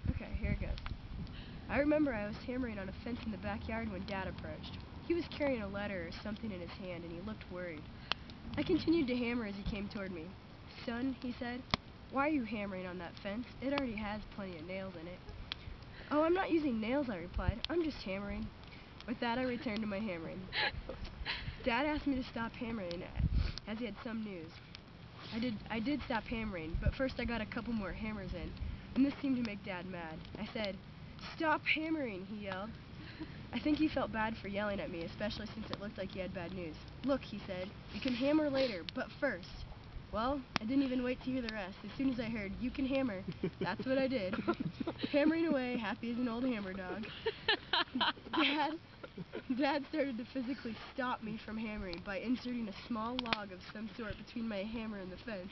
Okay, here it goes. I remember I was hammering on a fence in the backyard when Dad approached. He was carrying a letter or something in his hand, and he looked worried. I continued to hammer as he came toward me. "Son," he said, "why are you hammering on that fence? It already has plenty of nails in it." "Oh, I'm not using nails," I replied. "I'm just hammering." With that, I returned to my hammering. Dad asked me to stop hammering, as he had some news. I did stop hammering, but first I got a couple more hammers in, and this seemed to make Dad mad. I said, "Stop hammering," he yelled. I think he felt bad for yelling at me, especially since it looked like he had bad news. "Look," he said, "you can hammer later, but first." Well, I didn't even wait to hear the rest. As soon as I heard, "You can hammer," that's what I did. Hammering away, happy as an old hammer dog. Dad started to physically stop me from hammering by inserting a small log of some sort between my hammer and the fence.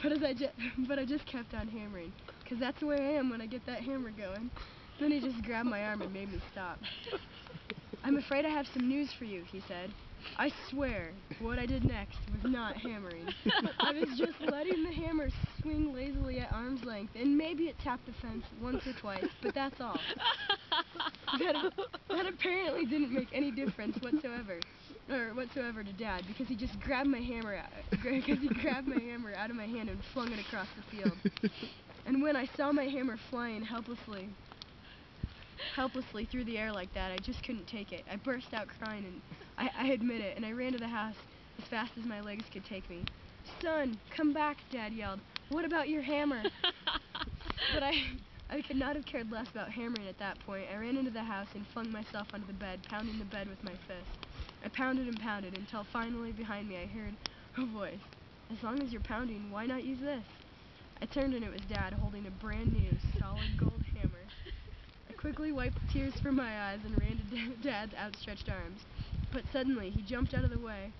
But I just kept on hammering, because that's the way I am when I get that hammer going. Then he just grabbed my arm and made me stop. "I'm afraid I have some news for you," he said. I swear, what I did next was not hammering. I was just letting the hammer swing lazily at arm's length, and maybe it tapped the fence once or twice, but that's all. That apparently didn't make any difference whatsoever to Dad, because he just grabbed my hammer out of my hand and flung it across the field. And when I saw my hammer flying helplessly through the air like that, I just couldn't take it. I burst out crying, and I admit it, and I ran to the house as fast as my legs could take me. "Son, come back," Dad yelled. "What about your hammer?" But I could not have cared less about hammering at that point. I ran into the house and flung myself onto the bed, pounding the bed with my fist. I pounded and pounded until finally behind me I heard a voice. "As long as you're pounding, why not use this?" I turned and it was Dad holding a brand new solid gold hammer. I quickly wiped the tears from my eyes and ran to Dad's outstretched arms. But suddenly he jumped out of the way,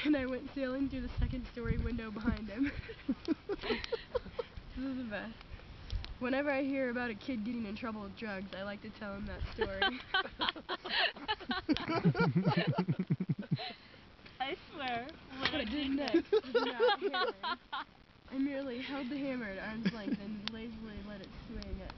and I went sailing through the second-story window behind him. This is the best. Whenever I hear about a kid getting in trouble with drugs, I like to tell him that story. I swear, What I did next was not hammering. I merely held the hammer at arm's length and lazily let it swing at